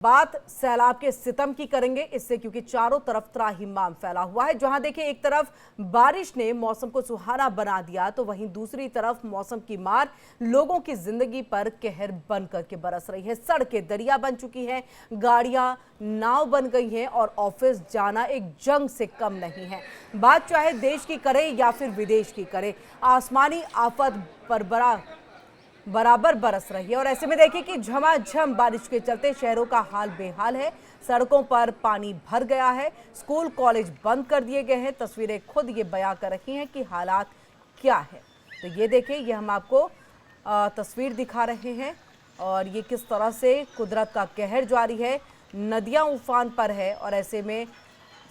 बात सैलाब के सितम की करेंगे इससे, क्योंकि चारों तरफ त्राहिमाम फैला हुआ है। जहां देखिए एक तरफ बारिश ने मौसम को सुहाना बना दिया, तो वहीं दूसरी तरफ मौसम की मार लोगों की जिंदगी पर कहर बन करके बरस रही है। सड़कें दरिया बन चुकी हैं, गाड़ियां नाव बन गई हैं और ऑफिस जाना एक जंग से कम नहीं है। बात चाहे देश की करे या फिर विदेश की करे, आसमानी आफत बराबर बरस रही है। और ऐसे में देखिए कि झमाझम बारिश के चलते शहरों का हाल बेहाल है। सड़कों पर पानी भर गया है, स्कूल कॉलेज बंद कर दिए गए हैं। तस्वीरें खुद ये बयां कर रही हैं कि हालात क्या है। तो ये देखिए, ये हम आपको तस्वीर दिखा रहे हैं और ये किस तरह से कुदरत का कहर जारी है। नदियां उफान पर है और ऐसे में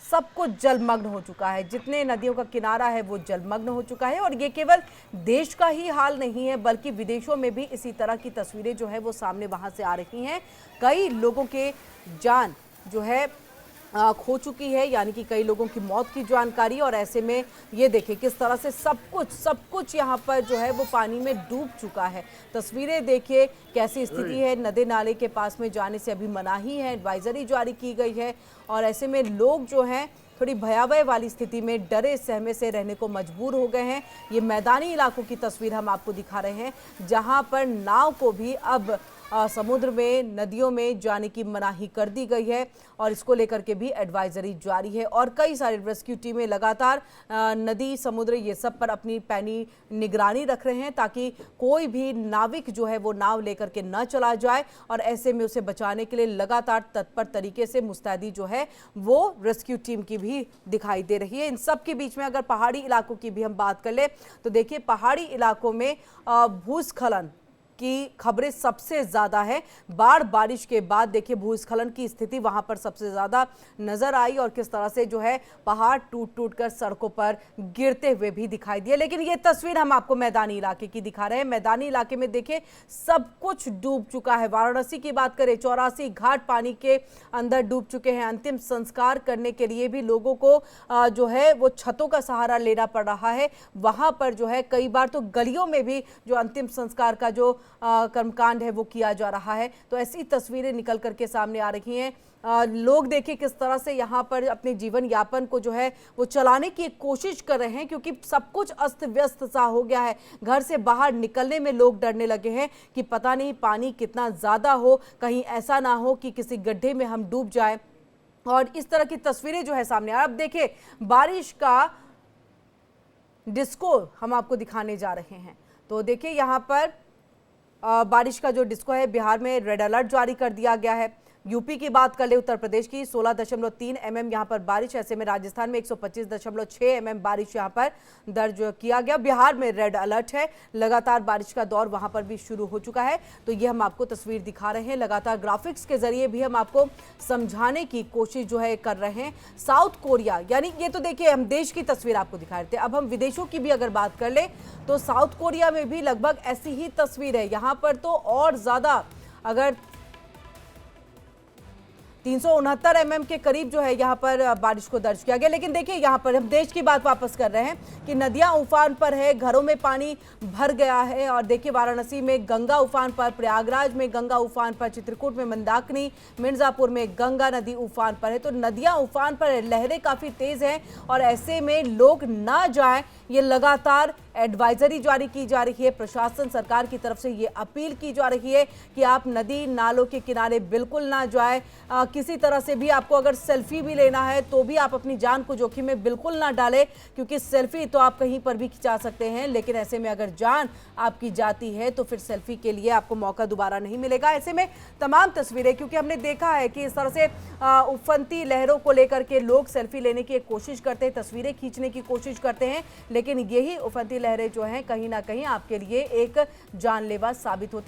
सब कुछ जलमग्न हो चुका है। जितने नदियों का किनारा है वो जलमग्न हो चुका है। और ये केवल देश का ही हाल नहीं है, बल्कि विदेशों में भी इसी तरह की तस्वीरें जो है वो सामने वहां से आ रही हैं। कई लोगों के जान जो है खो चुकी है, यानी कि कई लोगों की मौत की जानकारी। और ऐसे में ये देखिए किस तरह से सब कुछ यहाँ पर जो है वो पानी में डूब चुका है। तस्वीरें देखिए कैसी स्थिति है। नदी नाले के पास में जाने से अभी मनाही है, एडवाइजरी जारी की गई है। और ऐसे में लोग जो हैं थोड़ी भयावह वाली स्थिति में डरे सहमे से रहने को मजबूर हो गए हैं। ये मैदानी इलाकों की तस्वीर हम आपको दिखा रहे हैं, जहां पर नाव को भी अब समुद्र में, नदियों में जाने की मनाही कर दी गई है और इसको लेकर के भी एडवाइजरी जारी है। और कई सारी रेस्क्यू टीमें लगातार नदी, समुद्र ये सब पर अपनी पैनी निगरानी रख रहे हैं, ताकि कोई भी नाविक जो है वो नाव लेकर के न चला जाए। और ऐसे में उसे बचाने के लिए लगातार तत्पर तरीके से मुस्तैदी जो है वो रेस्क्यू टीम की भी दिखाई दे रही है। इन सब के बीच में अगर पहाड़ी इलाकों की भी हम बात कर ले, तो देखिए पहाड़ी इलाकों में भूस्खलन की खबरें सबसे ज्यादा है। बारिश के बाद देखिए भूस्खलन की स्थिति वहां पर सबसे ज्यादा नजर आई और किस तरह से जो है पहाड़ टूट कर सड़कों पर गिरते हुए भी दिखाई दिए। लेकिन ये तस्वीर हम आपको मैदानी इलाके की दिखा रहे हैं। मैदानी इलाके में देखिए सब कुछ डूब चुका है। वाराणसी की बात करें, 84 घाट पानी के अंदर डूब चुके हैं। अंतिम संस्कार करने के लिए भी लोगों को जो है वो छतों का सहारा लेना पड़ रहा है। वहां पर जो है कई बार तो गलियों में भी जो अंतिम संस्कार का जो कर्मकांड है वो किया जा रहा है। तो ऐसी तस्वीरें निकल करके सामने आ रही हैं। लोग देखिए किस तरह से यहाँ पर अपने जीवन यापन को जो है वो चलाने की कोशिश कर रहे हैं, क्योंकि सब कुछ अस्त व्यस्त सा हो गया है। घर से बाहर निकलने में लोग डरने लगे हैं कि पता नहीं पानी कितना ज्यादा हो, कहीं ऐसा ना हो कि किसी गड्ढे में हम डूब जाए। और इस तरह की तस्वीरें जो है सामने। अब देखिए बारिश का डिस्को हम आपको दिखाने जा रहे हैं। तो देखिए यहाँ पर बारिश का जो डिस्को है, बिहार में रेड अलर्ट जारी कर दिया गया है। यूपी की बात कर ले, उत्तर प्रदेश की 16.3 mm यहाँ पर बारिश। ऐसे में राजस्थान में 125.6 mm बारिश यहाँ पर दर्ज किया गया। बिहार में रेड अलर्ट है, लगातार बारिश का दौर वहां पर भी शुरू हो चुका है। तो ये हम आपको तस्वीर दिखा रहे हैं। लगातार ग्राफिक्स के जरिए भी हम आपको समझाने की कोशिश जो है कर रहे हैं। साउथ कोरिया, यानी ये तो देखिए हम देश की तस्वीर आपको दिखा रहे थे, अब हम विदेशों की भी अगर बात कर ले तो साउथ कोरिया में भी लगभग ऐसी ही तस्वीर है। यहाँ पर तो और ज्यादा, अगर 369 mm के करीब जो है यहाँ पर बारिश को दर्ज किया गया। लेकिन देखिए यहाँ पर हम देश की बात वापस कर रहे हैं कि नदियां उफान पर है, घरों में पानी भर गया है। और देखिए वाराणसी में गंगा उफान पर, प्रयागराज में गंगा उफान पर, चित्रकूट में मंदाकिनी, मिर्जापुर में गंगा नदी उफान पर है। तो नदियां उफान पर है, लहरें काफी तेज हैं और ऐसे में लोग ना जाएं, ये लगातार एडवाइजरी जारी की जा रही है। प्रशासन, सरकार की तरफ से ये अपील की जा रही है कि आप नदी नालों के किनारे बिल्कुल ना जाएं। किसी तरह से भी आपको अगर सेल्फी भी लेना है तो भी आप अपनी जान को जोखिम में बिल्कुल ना डालें, क्योंकि सेल्फी तो आप कहीं पर भी खिंचा सकते हैं, लेकिन ऐसे में अगर जान आपकी जाती है तो फिर सेल्फी के लिए आपको मौका दोबारा नहीं मिलेगा। ऐसे में तमाम तस्वीरें, क्योंकि हमने देखा है कि इस तरह से उफनती लहरों को लेकर के लोग सेल्फी लेने की कोशिश करते हैं, तस्वीरें खींचने की कोशिश करते हैं, लेकिन यही उफनती लहरें जो हैं कहीं ना कहीं आपके लिए एक जानलेवा साबित होती है।